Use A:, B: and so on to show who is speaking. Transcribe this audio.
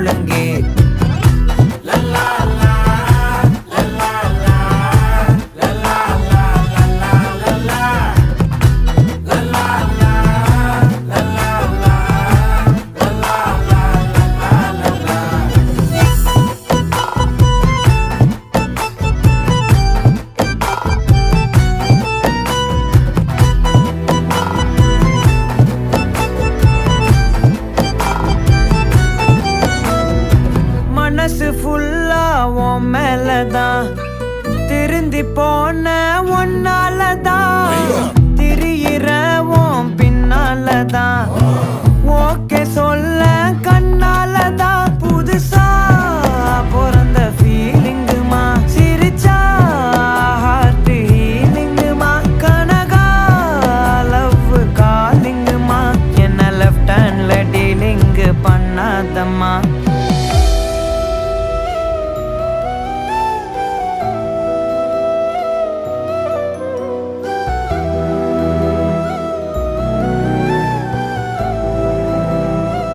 A: முழங்கே. மனசு ஃபுல்லா உன் மேலதான், திருந்தி போன ஒன்னாலதான், திரியிற உன் பின்னாலதான், ஓகே சொல்ல கண்ணாலதான். புதுசா பிறந்த ஃபீலிங்குமா, சிரிச்சா ஹார்ட் ஹீலிங்குமா, கனகா லவ் காலிங்குமா, என்ன லெஃப்ட் ஹேண்ட்ல டீலிங்கு பண்ணாதம்மா.